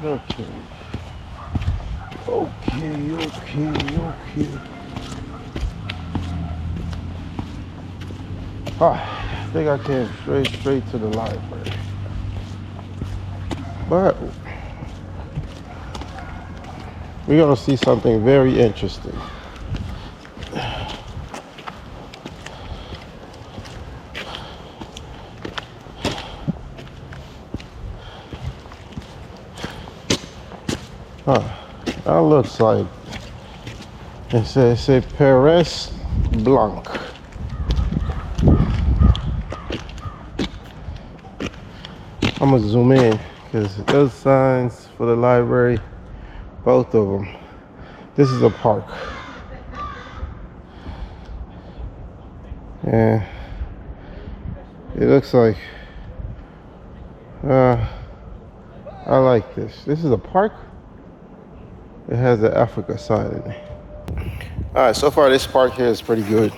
Okay. Okay. I think I came straight to the library. But we're gonna see something very interesting. That looks like it's a Paris Blanc. I'm gonna zoom in because those signs for the library, both of them. This is a park. And it looks like I like this. This is a park. It has the Africa sign in it. All right, so far this park here is pretty good.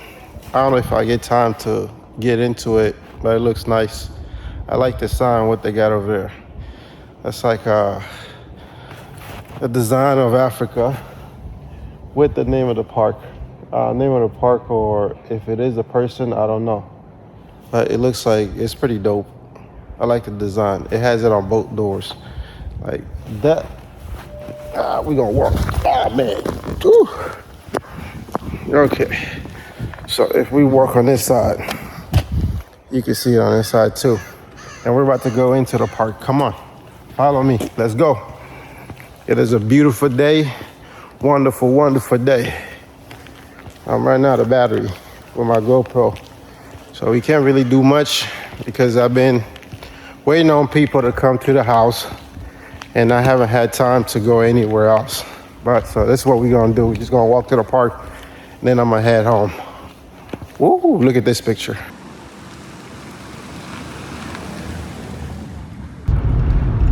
I don't know if I get time to get into it, but it looks nice. I like the sign, what they got over there. That's like a design of Africa with the name of the park. Name of the park, or if it is a person, I don't know. But it looks like it's pretty dope. I like the design. It has it on both doors. Like that. We gonna walk. Oh man. Whew. Okay. So if we walk on this side, you can see it on this side too. And we're about to go into the park. Come on, follow me. Let's go. It is a beautiful day. Wonderful, wonderful day. I'm running out of battery with my GoPro. So we can't really do much because I've been waiting on people to come to the house and I haven't had time to go anywhere else. But so this is what we're gonna do. We're just gonna walk to the park and then I'm gonna head home. Woo, look at this picture.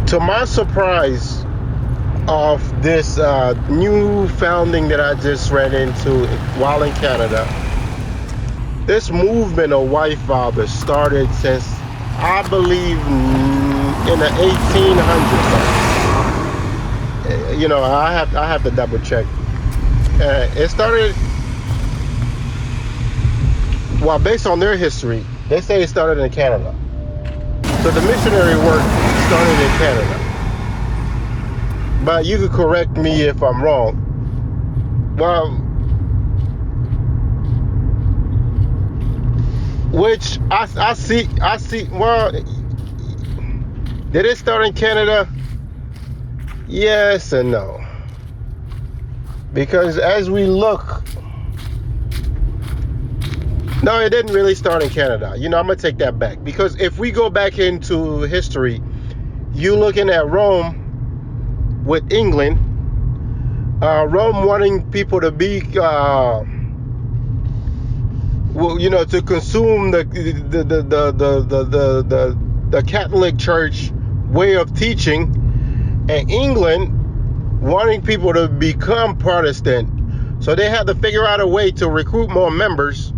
To my surprise of this new founding that I just ran into while in Canada, this movement of white fathers started since, I believe, in the 1800s. You know, I have to double check. It started, well, based on their history, they say it started in Canada. So the missionary work started in Canada. But you could correct me if I'm wrong. Well, which I see, well, did it start in Canada? Yes and no. Because as we look, no, it didn't really start in Canada. You know, I'm going to take that back. Because if we go back into history, you looking at Rome with England, Rome wanting people to be, well, you know, to consume the Catholic Church way of teaching, and England wanting people to become Protestant. So they had to figure out a way to recruit more members.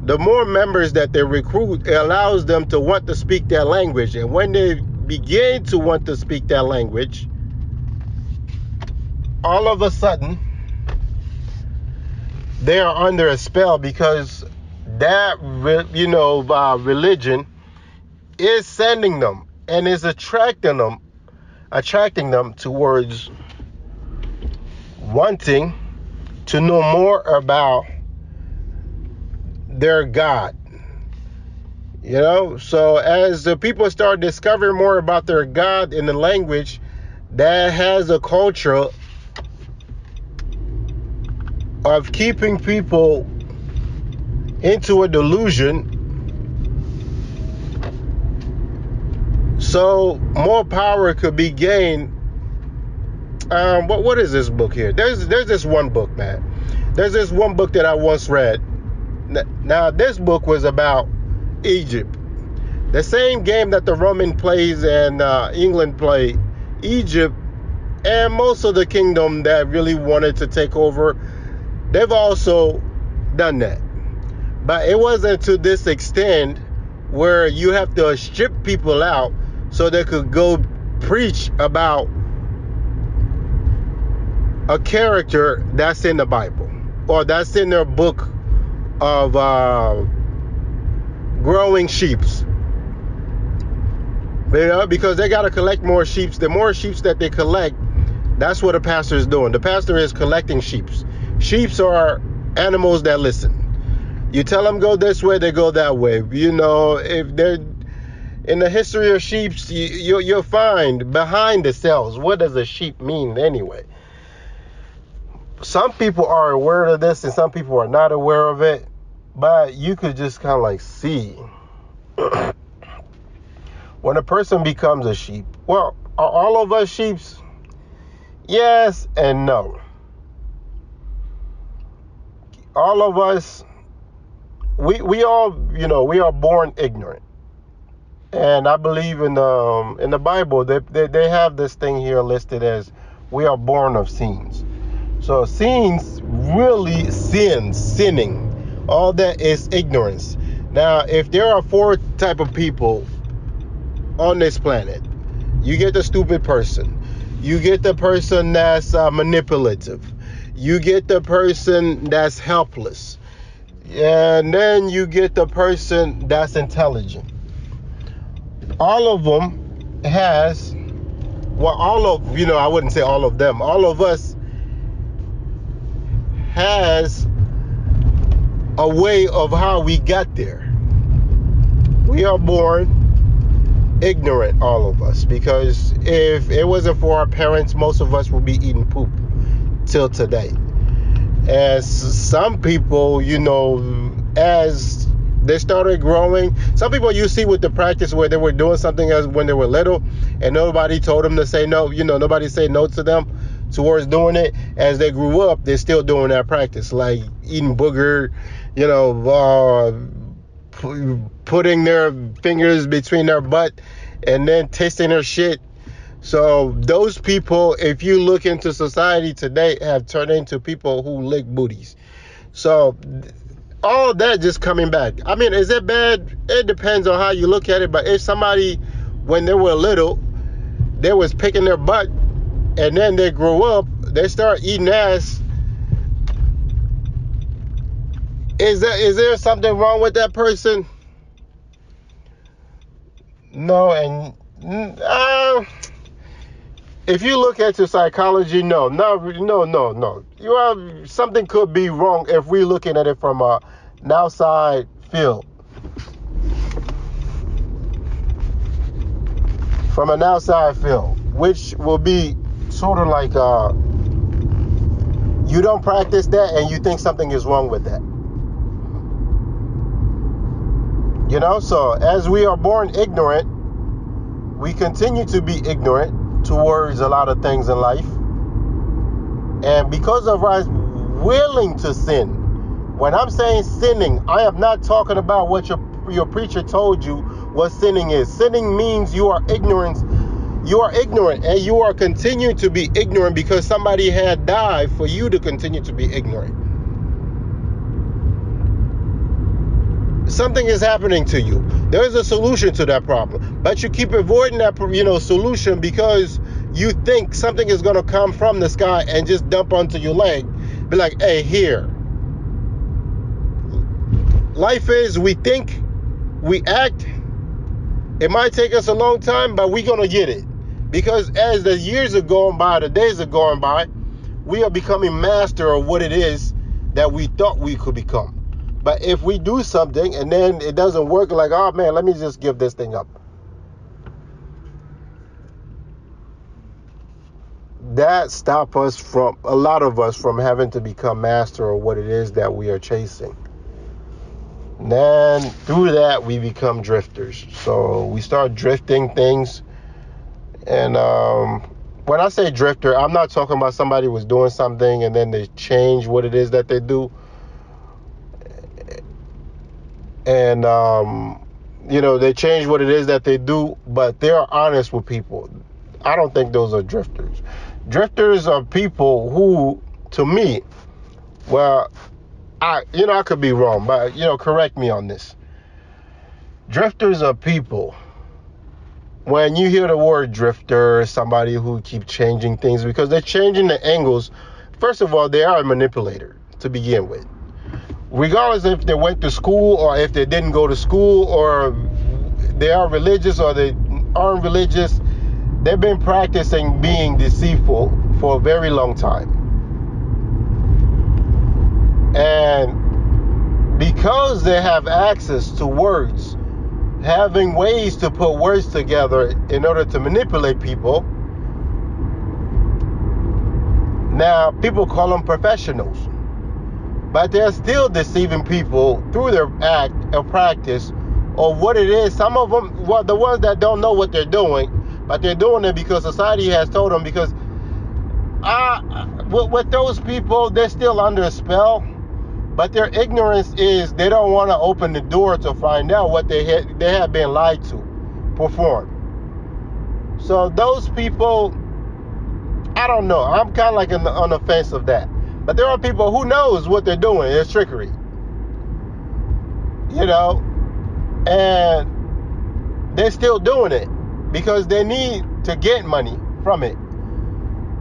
The more members that they recruit, it allows them to want to speak their language. And when they begin to want to speak that language, all of a sudden, they are under a spell because that, you know, religion is sending them and is attracting them towards wanting to know more about their God. You know, so as the people start discovering more about their God in the language that has a culture of keeping people into a delusion, so more power could be gained. What is this book here? There's this one book, man. There's this one book that I once read. Now this book was about Egypt, the same game that the Roman plays and England play. Egypt and most of the kingdom that really wanted to take over, they've also done that. But it wasn't to this extent where you have to strip people out so they could go preach about a character that's in the Bible or that's in their book of growing sheeps. Because they got to collect more sheep. The more sheep that they collect, that's what a pastor is doing. The pastor is collecting sheep. Sheep are animals that listen. You tell them go this way, they go that way. You know, if they're in the history of sheep, you'll find behind the cells. What does a sheep mean anyway? Some people are aware of this and some people are not aware of it. But you could just kind of like see when a person becomes a sheep. Well, are all of us sheeps? Yes and no. All of us, we all, you know, we are born ignorant. And I believe in the Bible, they have this thing here listed as we are born of sins. So sins, really sinning. All that is ignorance. Now, if there are 4 type of people on this planet, you get the stupid person, you get the person that's manipulative, you get the person that's helpless, and then you get the person that's intelligent. All of them has, well, I wouldn't say all of them, all of us has a way of how we got there. We are born ignorant, all of us, because if it wasn't for our parents, most of us would be eating poop till today. And some people, you know, as they started growing, some people you see with the practice where they were doing something as when they were little and nobody told them to say no, you know, nobody said no to them towards doing it. As they grew up, they're still doing that practice, like eating booger, you know, putting their fingers between their butt and then tasting their shit. So those people, if you look into society today, have turned into people who lick booties. So all that just coming back. I mean, is it bad? It depends on how you look at it. But if somebody, when they were little, they was picking their butt, and then they grow up, they start eating ass. Is there something wrong with that person? No, and if you look at your psychology, no. You have something could be wrong if we're looking at it from an outside field. From an outside field, which will be sort of like you don't practice that and you think something is wrong with that. You know, so as we are born ignorant, we continue to be ignorant towards a lot of things in life. And because of us willing to sin, when I'm saying sinning, I am not talking about what your preacher told you what sinning is. Sinning means you are ignorant. You are ignorant, and you are continuing to be ignorant because somebody had died for you to continue to be ignorant. Something is happening to you. There is a solution to that problem, but you keep avoiding that, solution because you think something is going to come from the sky and just dump onto your leg. Be like, hey, here. Life is, we think, we act. It might take us a long time, but we're going to get it. Because as the years are going by, the days are going by, we are becoming master of what it is that we thought we could become. But if we do something and then it doesn't work, like, oh man, let me just give this thing up. That stops us from, a lot of us, from having to become master of what it is that we are chasing. And then through that, we become drifters. So we start drifting things. And when I say drifter, I'm not talking about somebody was doing something and then they change what it is that they do. And, they change what it is that they do, but they're honest with people. I don't think those are drifters. Drifters are people who, to me, well, I could be wrong, but, correct me on this. Drifters are people, when you hear the word drifter, somebody who keeps changing things because they're changing the angles first of all, they are a manipulator to begin with. Regardless if they went to school or if they didn't go to school, or they are religious or they aren't religious, they've been practicing being deceitful for a very long time. And because they have access to words, having ways to put words together in order to manipulate people, now people call them professionals. But they're still deceiving people through their act or practice or what it is. Some of them, well, the ones that don't know what they're doing, but they're doing it because society has told them. Because with those people, they're still under a spell. But their ignorance is they don't want to open the door to find out what they have been lied to perform. So those people, I don't know. I'm kind of like on the fence of that. But there are people who knows what they're doing. It's trickery. You know? And they're still doing it because they need to get money from it.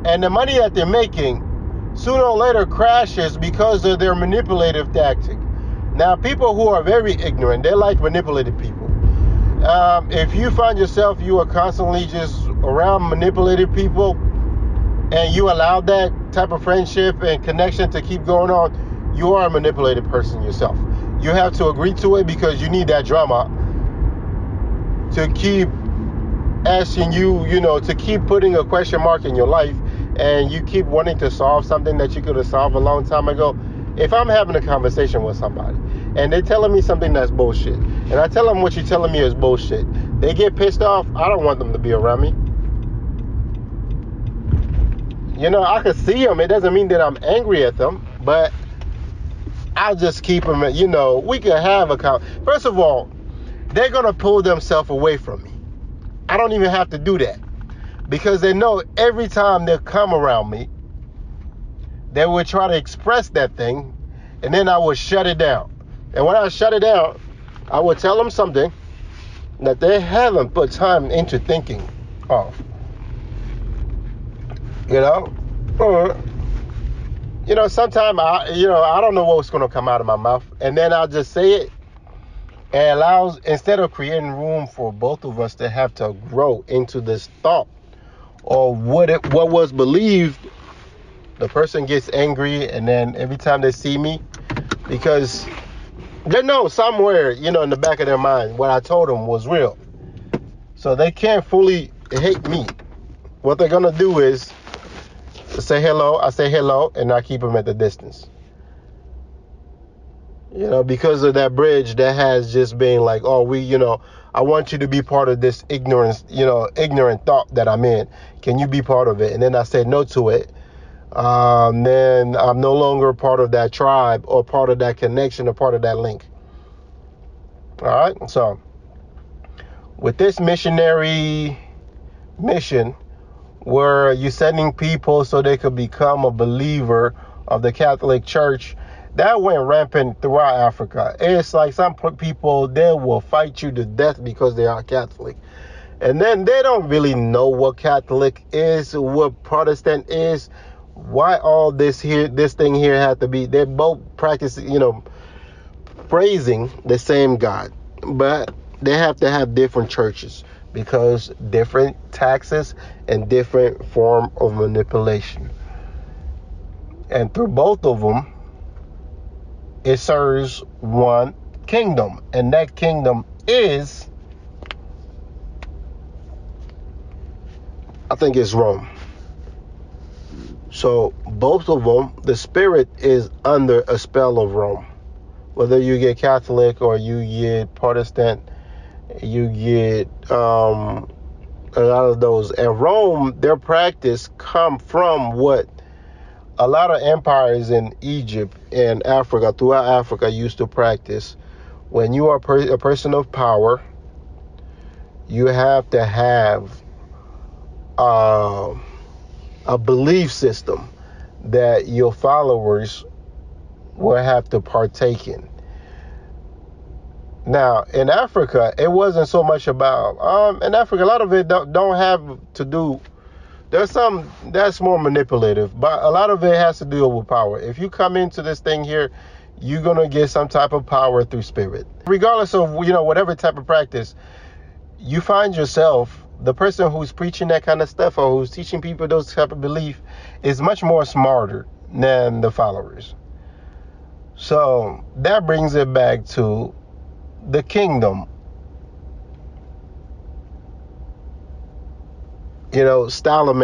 And the money that they're making sooner or later crashes because of their manipulative tactic. Now, people who are very ignorant, they like manipulated people. If you find yourself, you are constantly just around manipulated people, and you allow that type of friendship and connection to keep going on, you are a manipulated person yourself. You have to agree to it because you need that drama to keep asking you, to keep putting a question mark in your life, and you keep wanting to solve something that you could have solved a long time ago. If I'm having a conversation with somebody and they're telling me something that's bullshit, and I tell them what you're telling me is bullshit, they get pissed off. I don't want them to be around me. I could see them. It doesn't mean that I'm angry at them, but I'll just keep them. We can have a First of all, they're going to pull themselves away from me. I don't even have to do that because they know every time they come around me, they will try to express that thing, and then I will shut it down. And when I shut it down, I will tell them something that they haven't put time into thinking of. Sometimes I don't know what's going to come out of my mouth, and then I'll just say it, and allows, instead of creating room for both of us to have to grow into this thought or what was believed, the person gets angry, and then every time they see me, because they know somewhere, in the back of their mind, what I told them was real, so they can't fully hate me. What they're going to do is say hello, I say hello, and I keep them at the distance. Because of that bridge that has just been like, I want you to be part of this ignorant thought that I'm in. Can you be part of it? And then I say no to it. Then I'm no longer part of that tribe or part of that connection or part of that link. All right. So with this missionary mission, where you're sending people so they could become a believer of the Catholic Church, that went rampant throughout Africa. It's like some people, they will fight you to death because they are Catholic. And then they don't really know what Catholic is, what Protestant is, why all this thing here had to be. They both practice, praising the same God, but they have to have different churches because different taxes and different form of manipulation. And through both of them, it serves one kingdom, and that kingdom is, I think it's Rome. So both of them, the spirit is under a spell of Rome. Whether you get Catholic or you get Protestant, you get a lot of those. And Rome, their practice come from what a lot of empires in Egypt and Africa, throughout Africa, used to practice. When you are a person of power, you have to have a belief system that your followers will have to partake in. Now, in Africa, it wasn't so much about, in Africa, a lot of it don't have to do There's some that's more manipulative, but a lot of it has to do with power. If you come into this thing here, you're gonna get some type of power through spirit. Regardless of whatever type of practice, you find yourself, the person who's preaching that kind of stuff or who's teaching people those type of belief is much more smarter than the followers. So that brings it back to the kingdom. Style of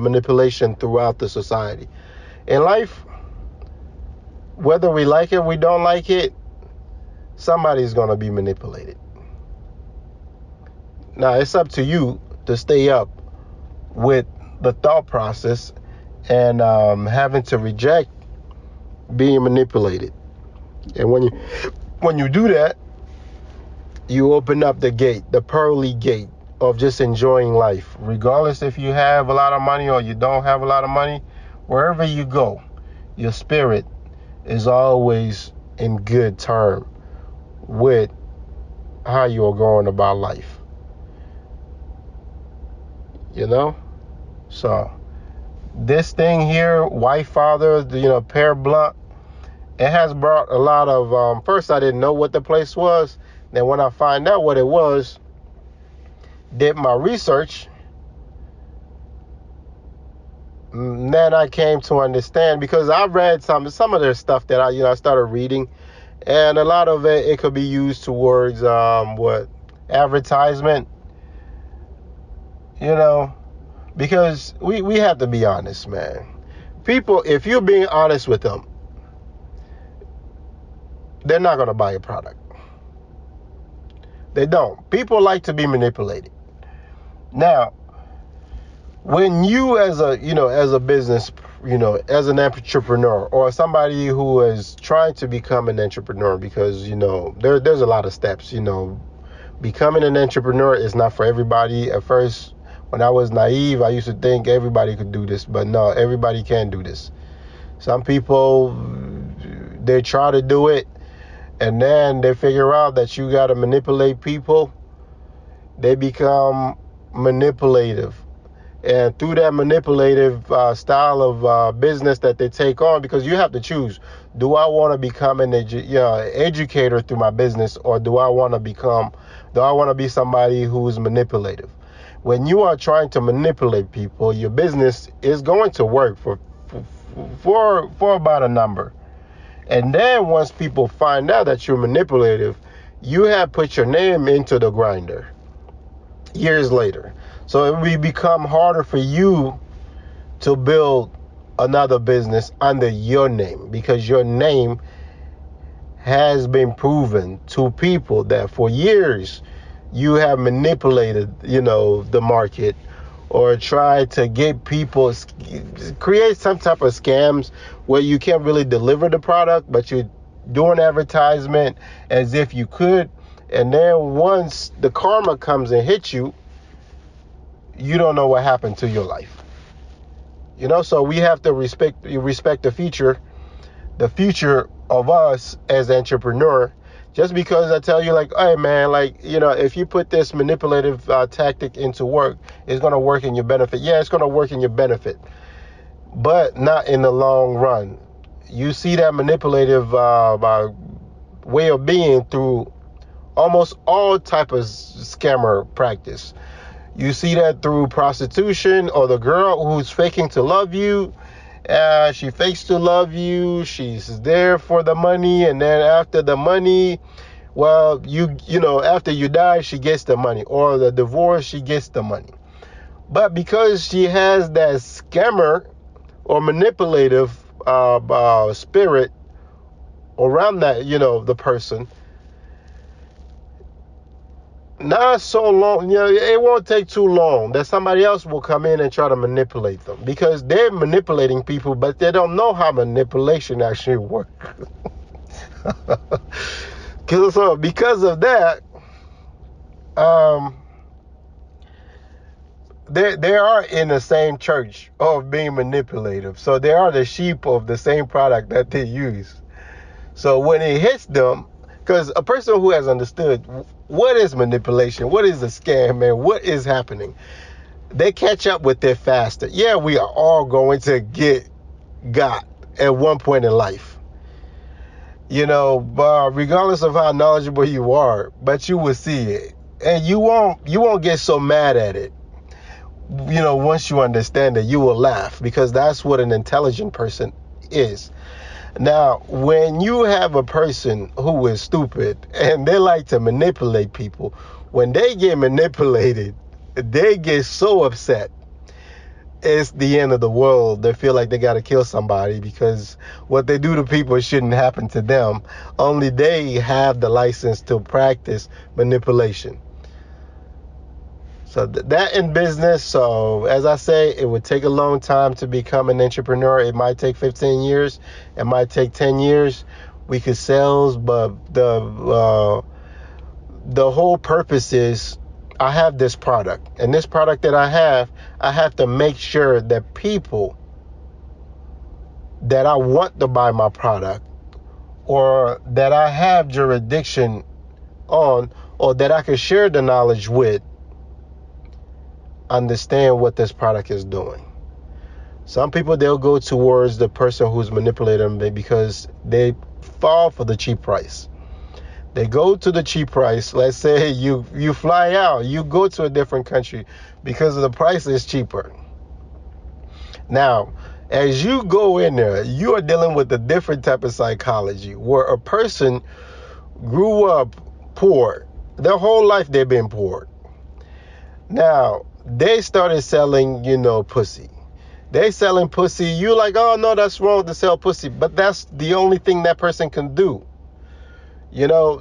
manipulation throughout the society. In life, whether we like it or we don't like it, somebody's going to be manipulated. Now, it's up to you to stay up with the thought process and having to reject being manipulated. And when you do that, you open up the gate, the pearly gate of just enjoying life. Regardless if you have a lot of money or you don't have a lot of money, wherever you go, your spirit is always in good term with how you are going about life. So this thing here, White Father, Pear Blunt, it has brought a lot of, first I didn't know what the place was. Then when I find out what it was, did my research, then I came to understand, because I read some of their stuff that I started reading, and a lot of it could be used towards advertisement, because we have to be honest, man. People, if you're being honest with them, they're not going to buy your product. They don't. People like to be manipulated. Now, when you as a business, as an entrepreneur or somebody who is trying to become an entrepreneur, because, there's a lot of steps, becoming an entrepreneur is not for everybody. At first, when I was naive, I used to think everybody could do this, but no, everybody can't do this. Some people, they try to do it, and then they figure out that you got to manipulate people. They become manipulative. And through that manipulative style of business that they take on, because you have to choose, do I want to become an educator through my business, or do I want to be somebody who is manipulative? When you are trying to manipulate people, your business is going to work for about a number. And then once people find out that you're manipulative, you have put your name into the grinder years later. So it will become harder for you to build another business under your name, because your name has been proven to people that for years you have manipulated, the market, or tried to get people, create some type of scams where you can't really deliver the product, but you're doing advertisement as if you could. And then once the karma comes and hits you, you don't know what happened to your life. So we have to respect the future of us as entrepreneur. Just because I tell you, hey man, if you put this manipulative tactic into work, it's going to work in your benefit. Yeah, it's going to work in your benefit, but not in the long run. You see that manipulative way of being through almost all type of scammer practice. You see that through prostitution, or the girl who's faking to love you. She fakes to love you. She's there for the money, and then after the money, well, after you die, she gets the money, or the divorce, she gets the money. But because she has that scammer or manipulative spirit around that, the person, not so long, it won't take too long that somebody else will come in and try to manipulate them, because they're manipulating people, but they don't know how manipulation actually works. So because of that, they are in the same church of being manipulative. So they are the sheep of the same product that they use. So when it hits them, because a person who has understood what is manipulation, what is a scam, and what is happening, they catch up with it faster. Yeah, we are all going to get got at one point in life. Regardless of how knowledgeable you are, but you will see it. And you won't get so mad at it. Once you understand it, you will laugh, because that's what an intelligent person is. Now, when you have a person who is stupid and they like to manipulate people, when they get manipulated, they get so upset. It's the end of the world. They feel like they got to kill somebody, because what they do to people shouldn't happen to them. Only they have the license to practice manipulation. So that in business. So as I say, it would take a long time to become an entrepreneur. It might take 15 years. It might take 10 years. We could sales, but the whole purpose is, I have this product, and this product that I have to make sure that people that I want to buy my product, or that I have jurisdiction on, or that I can share the knowledge with, understand what this product is doing. Some people, they'll go towards the person who's manipulating them because they fall for the cheap price. They go to the cheap price. Let's say you fly out, you go to a different country because the price is cheaper. Now, as you go in there, you are dealing with a different type of psychology, where a person grew up poor. Their whole life they've been poor. Now, they started selling, pussy. They selling pussy. You like, oh no, that's wrong to sell pussy. But that's the only thing that person can do.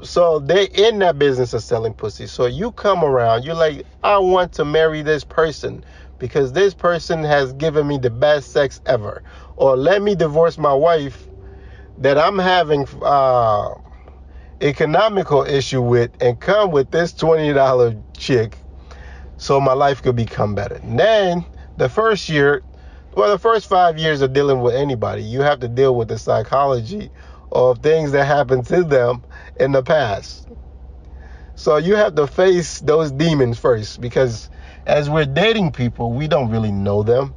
So they in that business of selling pussy. So you come around, you're like, I want to marry this person because this person has given me the best sex ever. Or let me divorce my wife that I'm having economical issue with, and come with this $20 chick so my life could become better. And then the first 5 years of dealing with anybody, you have to deal with the psychology of things that happened to them in the past. So you have to face those demons first, because as we're dating people, we don't really know them.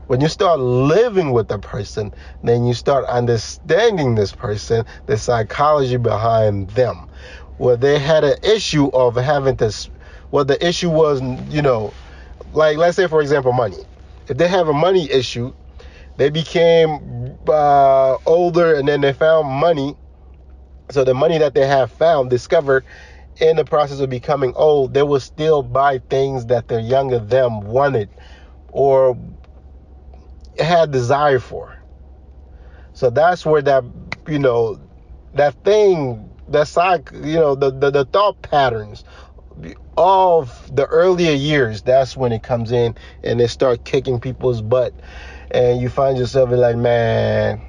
When you start living with a person, then you start understanding this person, the psychology behind them. Where they had an issue of having to, the issue was, like let's say for example, money. If they have a money issue, they became older, and then they found money. So the money that they have discovered in the process of becoming old, they will still buy things that their younger them wanted or had desire for. So that's where that, that thing, that side, the thought patterns of the earlier years, that's when it comes in and they start kicking people's butt. And you find yourself like, man,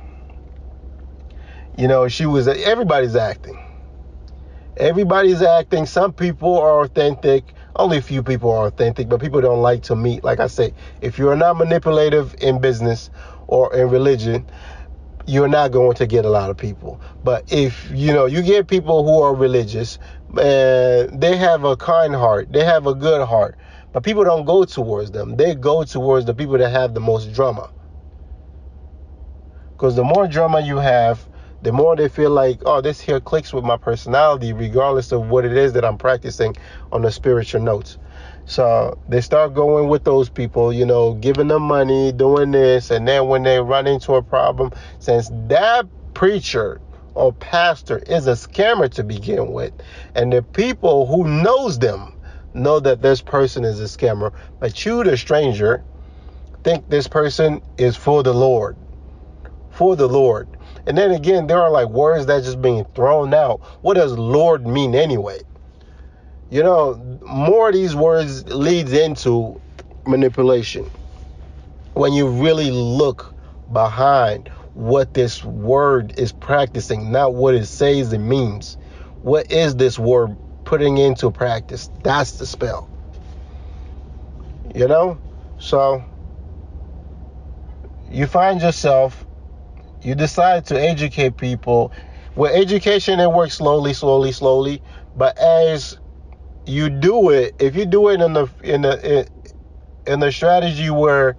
everybody's acting. Everybody's acting. Some people are authentic. Only a few people are authentic, but people don't like to meet. Like I say, if you're not manipulative in business or in religion, you're not going to get a lot of people. But if, you get people who are religious, and they have a kind heart, they have a good heart, but people don't go towards them. They go towards the people that have the most drama. Because the more drama you have, the more they feel like, oh, this here clicks with my personality, regardless of what it is that I'm practicing on the spiritual notes. So they start going with those people, giving them money, doing this. And then when they run into a problem, since that preacher or pastor is a scammer to begin with, and the people who knows them know that this person is a scammer, but you, the stranger, think this person is for the Lord. For the Lord. And then again, there are like words that just being thrown out. What does Lord mean anyway? More of these words leads into manipulation. When you really look behind what this word is practicing, not what it says it means. What is this word putting into practice? That's the spell. So you find yourself, you decide to educate people. With education, it works slowly. But as you do it, if you do it in the strategy where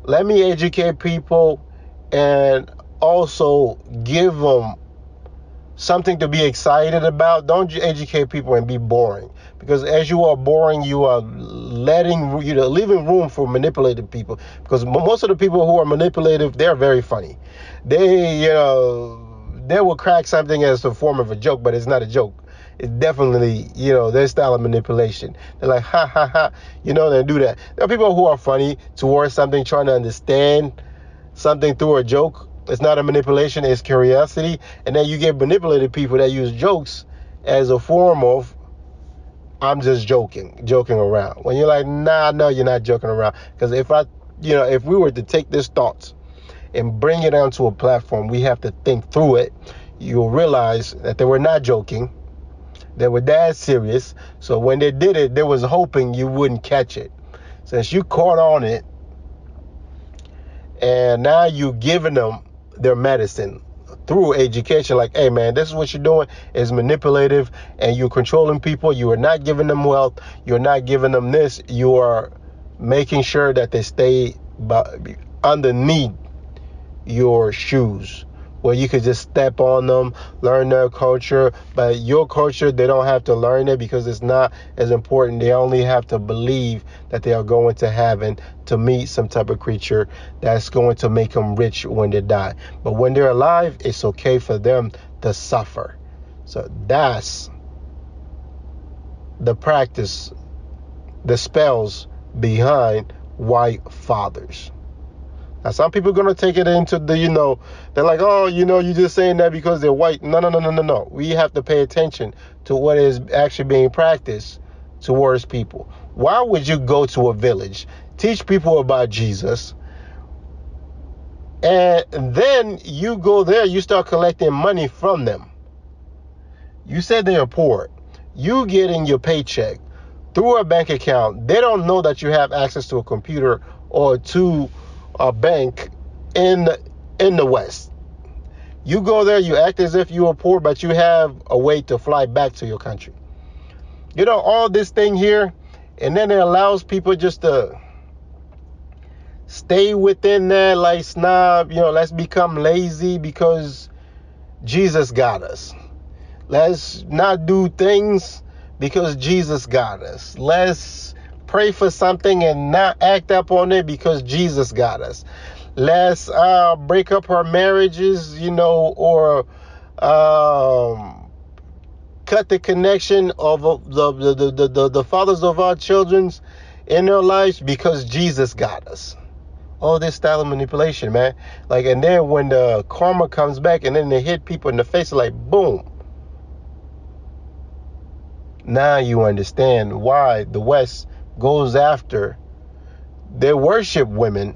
let me educate people and also give them something to be excited about. Don't educate people and be boring, because as you are boring, you are leaving room for manipulative people, because most of the people who are manipulative, they're very funny. They they will crack something as a form of a joke, but it's not a joke. It's definitely, their style of manipulation. They're like, ha, ha, ha, they do that. There are people who are funny towards something, trying to understand something through a joke. It's not a manipulation, it's curiosity. And then you get manipulated people that use jokes as a form of, I'm just joking around. When you're like, nah, no, you're not joking around. Because if we were to take this thoughts and bring it onto a platform, we have to think through it. You'll realize that they were not joking. They were that serious. So when they did it, they was hoping you wouldn't catch it. Since you caught on it, and now you giving them their medicine through education, like, hey man, this is what you're doing, is manipulative, and you're controlling people. You are not giving them wealth. You're not giving them this. You are making sure that they stay underneath your shoes, where you could just step on them, learn their culture. But your culture, they don't have to learn it, because it's not as important. They only have to believe that they are going to heaven to meet some type of creature that's going to make them rich when they die. But when they're alive, it's okay for them to suffer. So that's the practice, the spells behind white fathers. Now, some people are going to take it into the, they're like, oh, you're just saying that because they're white. No. We have to pay attention to what is actually being practiced towards people. Why would you go to a village, teach people about Jesus, and then you go there, you start collecting money from them? You said they are poor. You getting your paycheck through a bank account. They don't know that you have access to a computer or to a bank in the West. You go there, you act as if you are poor, but you have a way to fly back to your country. All this thing here, and then it allows people just to stay within that, like, snob, let's become lazy because Jesus got us. Let's not do things because Jesus got us. Let's pray for something and not act up on it because Jesus got us. Let's break up our marriages, or cut the connection of the fathers of our children's in their lives because Jesus got us. All this style of manipulation, man. Like, and then when the karma comes back and then they hit people in the face, like, boom. Now you understand why the West goes after, they worship women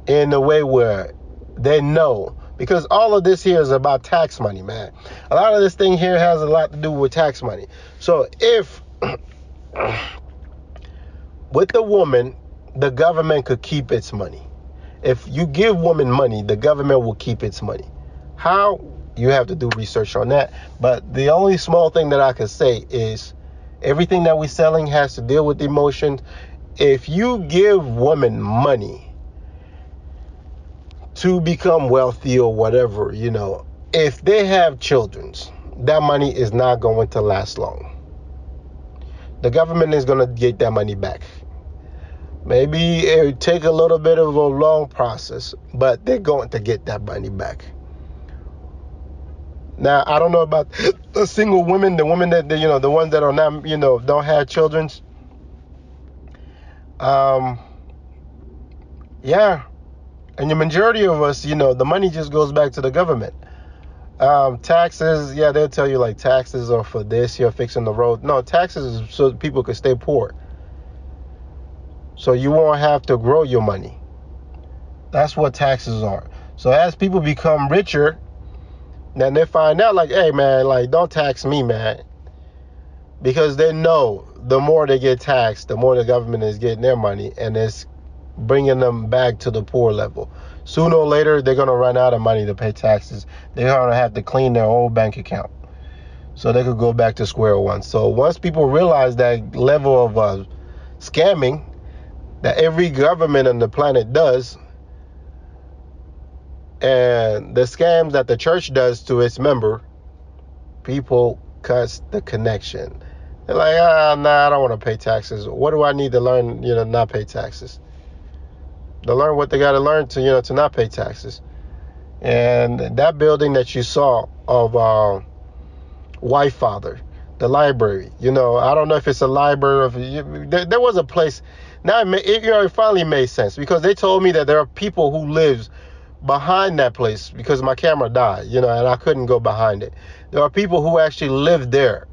in a way where they know, because all of this here is about tax money, man. A lot of this thing here has a lot to do with tax money. So if with the woman, the government could keep its money. If you give women money, the government will keep its money. How? You have to do research on that. But the only small thing that I can say is everything that we're selling has to deal with emotions. If you give women money to become wealthy or whatever, if they have children, that money is not going to last long. The government is going to get that money back. Maybe it would take a little bit of a long process, but they're going to get that money back. Now, I don't know about the single women, the women that, the ones that are not, don't have children. Yeah. And the majority of us, the money just goes back to the government. Taxes, yeah, they'll tell you like taxes are for this, you're fixing the road. No, taxes is so people could stay poor. So you won't have to grow your money. That's what taxes are. So as people become richer, then they find out like, hey man, like don't tax me, man. Because they know the more they get taxed, the more the government is getting their money and it's bringing them back to the poor level. Sooner or later, they're going to run out of money to pay taxes. They're going to have to clean their whole bank account so they could go back to square one. So once people realize that level of scamming that every government on the planet does, and the scams that the church does to its member, people cuts the connection. They're like, nah, I don't want to pay taxes. What do I need to learn, not pay taxes? To learn what they got to learn to not pay taxes. And that building that you saw of White Father, the library, I don't know if it's a library. There was a place. Now it finally made sense, because they told me that there are people who lives behind that place, because my camera died, and I couldn't go behind it. There are people who actually live there,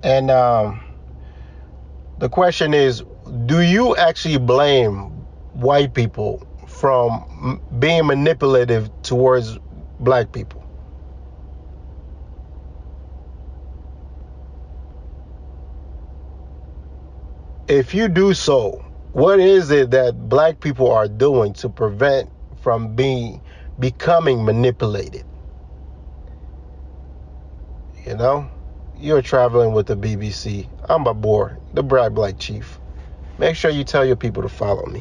and the question is, do you actually blame white people from being manipulative towards black people? If you do so, what is it that black people are doing to prevent from becoming manipulated? You're traveling with the BBC. I'm BaBore, the Bright Black Chief. Make sure you tell your people to follow me.